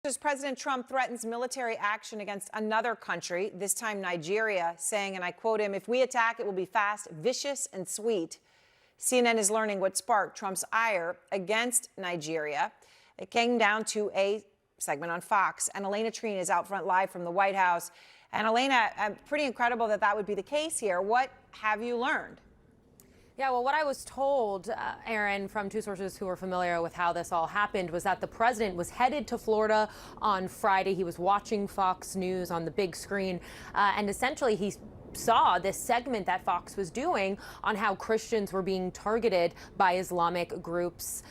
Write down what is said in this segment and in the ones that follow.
As President Trump threatens military action against another country, this time Nigeria, saying, and I quote him, "If we attack, it will be fast, vicious, and sweet." CNN is learning what sparked Trump's ire against Nigeria. It came down to a segment on Fox, and Elena Trine is out front live from the White House. And Elena, pretty incredible that that would be the case here. What have you learned? Yeah, well, what I was told, Aaron, from two sources who were familiar with how this all happened, was that the president was headed to Florida on Friday. He was watching Fox News on the big screen, and essentially he saw this segment that Fox was doing on how Christians were being targeted by Islamic groups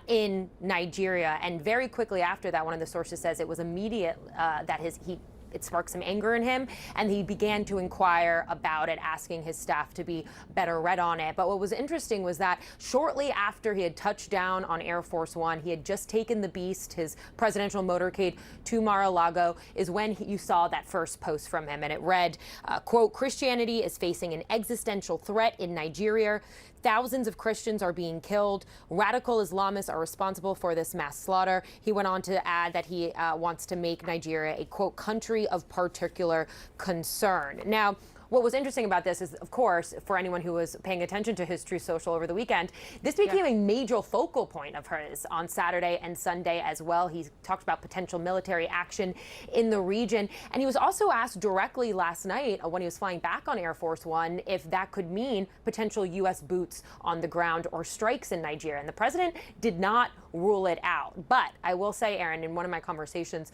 in Nigeria. And very quickly after that, one of the sources says it was immediate that it sparked some anger in him, and he began to inquire about it, asking his staff to be better read on it. But what was interesting was that shortly after he had touched down on Air Force One, he had just taken the Beast, his presidential motorcade, to Mar-a-Lago, is when you saw that first post from him. And it read, quote, "Christianity is facing an existential threat in Nigeria. Thousands of Christians are being killed. Radical Islamists are responsible for this mass slaughter." He went on to add that he wants to make Nigeria a, quote, "country of particular concern." Now, what was interesting about this is, of course, for anyone who was paying attention to his Truth Social over the weekend, this became a major focal point of his on Saturday and Sunday as well. He talked about potential military action in the region. And he was also asked directly last night when he was flying back on Air Force One if that could mean potential U.S. boots on the ground or strikes in Nigeria. And the president did not rule it out. But I will say, Aaron, in one of my conversations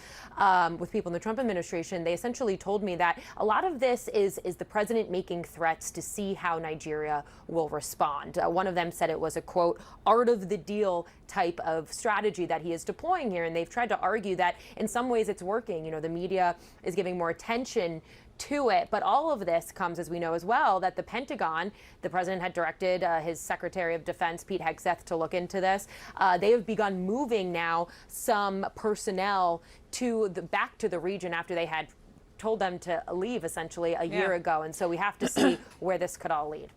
with people in the Trump administration, they essentially told me that a lot of this is the president making threats to see how Nigeria will respond. One of them said it was a, quote, "art of the deal" type of strategy that he is deploying here. And they've tried to argue that in some ways it's working. You know, the media is giving more attention to it. But all of this comes, as we know as well, that the Pentagon, the president had directed his Secretary of Defense, Pete Hegseth, to look into this. They have begun moving now some personnel back to the region after they had told them to leave essentially a year ago. And so we have to see where this could all lead.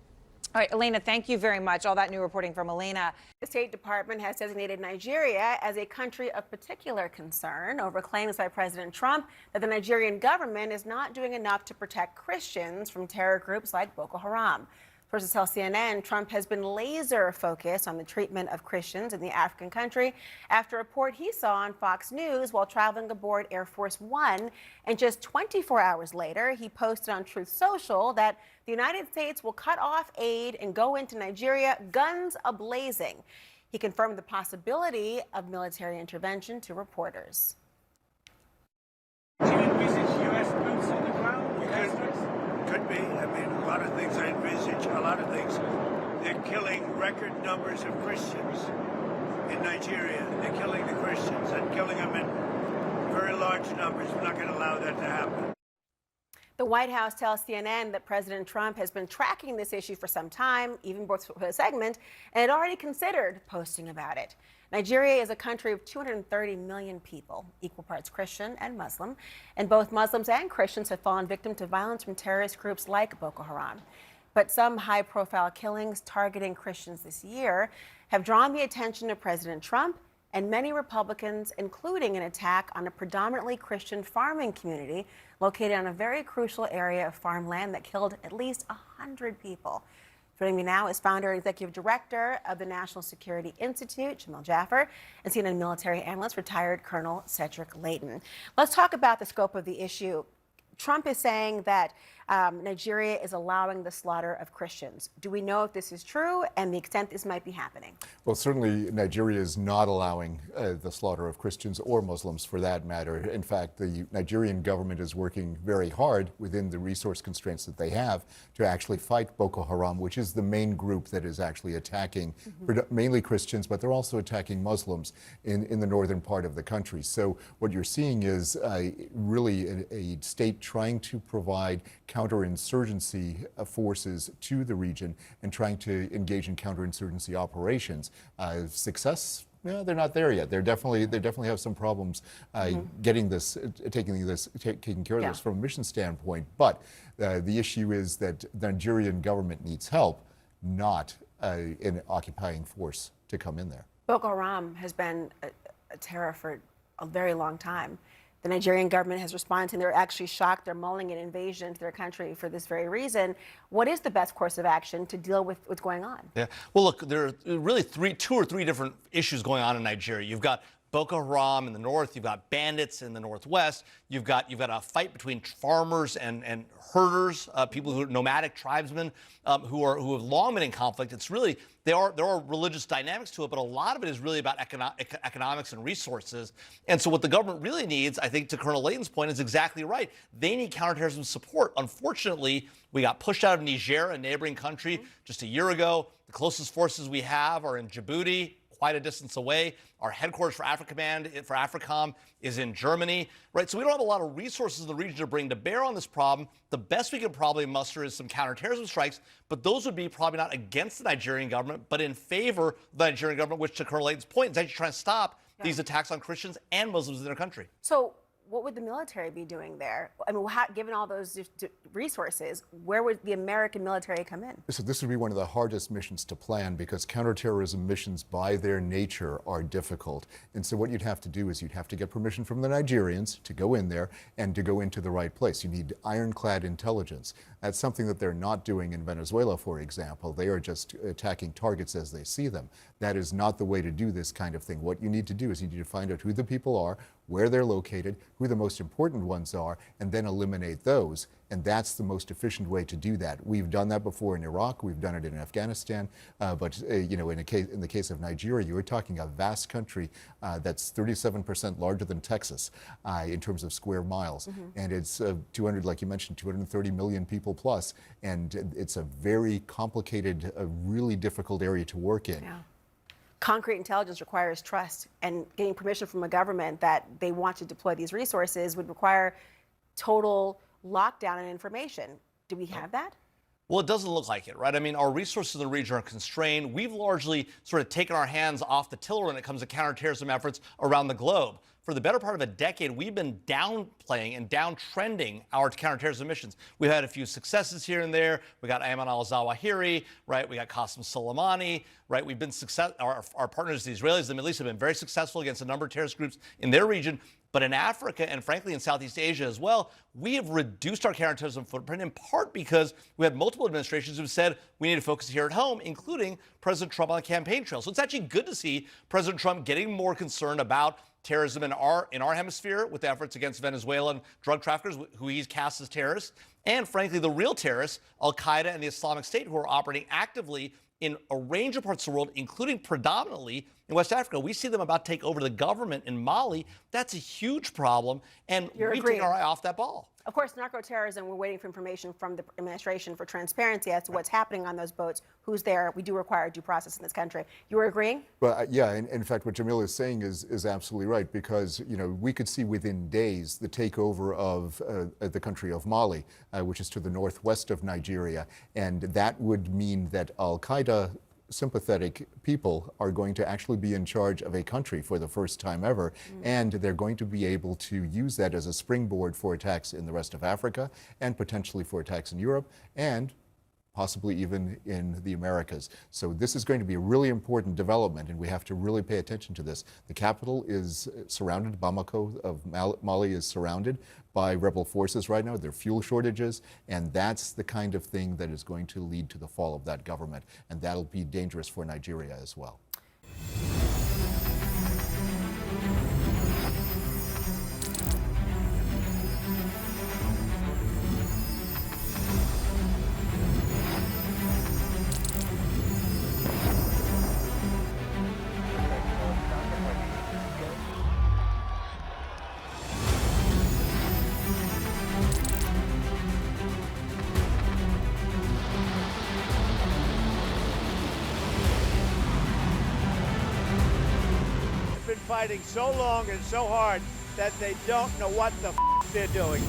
All right, Elena, thank you very much. All that new reporting from Elena. The State Department has designated Nigeria as a country of particular concern over claims by President Trump that the Nigerian government is not doing enough to protect Christians from terror groups like Boko Haram. Sources tell CNN Trump has been laser focused on the treatment of Christians in the African country after a report he saw on Fox News while traveling aboard Air Force One. And just 24 hours later, he posted on Truth Social that the United States will cut off aid and go into Nigeria guns a-blazing. He confirmed the possibility of military intervention to reporters. Do you envisage U.S. boots on the ground? Could be. I mean, a lot of things I envisage, a lot of things. They're killing record numbers of Christians in Nigeria. They're killing the Christians and killing them in very large numbers. We're not going to allow that to happen. The White House tells CNN that President Trump has been tracking this issue for some time, even before the segment, and had already considered posting about it. Nigeria is a country of 230 million people, equal parts Christian and Muslim, and both Muslims and Christians have fallen victim to violence from terrorist groups like Boko Haram. But some high-profile killings targeting Christians this year have drawn the attention of President Trump and many Republicans, including an attack on a predominantly Christian farming community located on a very crucial area of farmland that killed at least 100 people. Joining me now is founder and executive director of the National Security Institute, Jamil Jaffer, and CNN military analyst, retired Colonel Cedric Layton. Let's talk about the scope of the issue. Trump is saying that Nigeria is allowing the slaughter of Christians. Do we know if this is true and the extent this might be happening? Well, certainly Nigeria is not allowing the slaughter of Christians or Muslims for that matter. In fact, the Nigerian government is working very hard within the resource constraints that they have to actually fight Boko Haram, which is the main group that is actually attacking mainly Christians, but they're also attacking Muslims in the northern part of the country. So what you're seeing is really a state trying to provide counterinsurgency forces to the region and trying to engage in counterinsurgency operations. Success? No, they're not there yet. They definitely have some problems taking care of this from a mission standpoint. But the issue is that the Nigerian government needs help, not an occupying force to come in there. Boko Haram has been a terror for a very long time. The Nigerian government has responded, and they're actually shocked. They're mulling an invasion into their country for this very reason. What is the best course of action to deal with what's going on? Yeah. Well, look, there are really two or three different issues going on in Nigeria. You've got Boko Haram in the north. You've got bandits in the northwest. You've got a fight between farmers and herders, people who are nomadic tribesmen who have long been in conflict. It's really there are religious dynamics to it, but a lot of it is really about economics and resources. And so what the government really needs, I think, to Colonel Layton's point, is exactly right. They need counterterrorism support. Unfortunately, we got pushed out of Niger, a neighboring country, just a year ago. The closest forces we have are in Djibouti, quite a distance away. Our headquarters for AFRICOM is in Germany, right? So we don't have a lot of resources in the region to bring to bear on this problem. The best we could probably muster is some counterterrorism strikes, but those would be probably not against the Nigerian government, but in favor of the Nigerian government, which, to Colonel Layton's point, is actually trying to stop these attacks on Christians and Muslims in their country. So what would the military be doing there? I mean, given all those resources, where would the American military come in? So this would be one of the hardest missions to plan because counterterrorism missions by their nature are difficult. And so what you'd have to do is you'd have to get permission from the Nigerians to go in there and to go into the right place. You need ironclad intelligence. That's something that they're not doing in Venezuela, for example. They are just attacking targets as they see them. That is not the way to do this kind of thing. What you need to do is you need to find out who the people are, where they're located, who the most important ones are, and then eliminate those. And that's the most efficient way to do that. We've done that before in Iraq. We've done it in Afghanistan. But in the case of Nigeria, you were talking a vast country that's 37% larger than Texas in terms of square miles. And it's 200, like you mentioned, 230 million people plus. And it's a very complicated, really difficult area to work in. Yeah. Concrete intelligence requires trust, and getting permission from a government that they want to deploy these resources would require total lockdown and information. Do we have that? Well, it doesn't look like it, right? I mean, our resources in the region are constrained. We've largely sort of taken our hands off the tiller when it comes to counterterrorism efforts around the globe. For the better part of a decade, we've been downplaying and downtrending our counterterrorism missions. We've had a few successes here and there. We got Ayman al-Zawahiri, right? We got Qasem Soleimani, right? We've been our partners, the Israelis, the Middle East, have been very successful against a number of terrorist groups in their region. But in Africa and frankly in Southeast Asia as well, we have reduced our counterterrorism footprint in part because we had multiple administrations who said we need to focus here at home, including President Trump on the campaign trail. So it's actually good to see President Trump getting more concerned about terrorism in our hemisphere with efforts against Venezuelan drug traffickers who he's cast as terrorists, and frankly the real terrorists, Al-Qaeda and the Islamic State, who are operating actively in a range of parts of the world, including predominantly in West Africa. We see them about to take over the government in Mali. That's a huge problem, and we've taken our eye off that ball. Of course, narco-terrorism, we're waiting for information from the administration for transparency as to what's happening on those boats, who's there. We do require due process in this country. You were agreeing? Well, yeah, and in fact, what Jamil is saying is absolutely right, because we could see within days the takeover of the country of Mali, which is to the northwest of Nigeria, and that would mean that Al-Qaeda sympathetic people are going to actually be in charge of a country for the first time ever, and they're going to be able to use that as a springboard for attacks in the rest of Africa and potentially for attacks in Europe and possibly even in the Americas. So this is going to be a really important development, and we have to really pay attention to this. The capital is surrounded, Bamako of Mali is surrounded by rebel forces right now. There are fuel shortages, and that's the kind of thing that is going to lead to the fall of that government, and that'll be dangerous for Nigeria as well. Fighting so long and so hard that they don't know what the they're doing.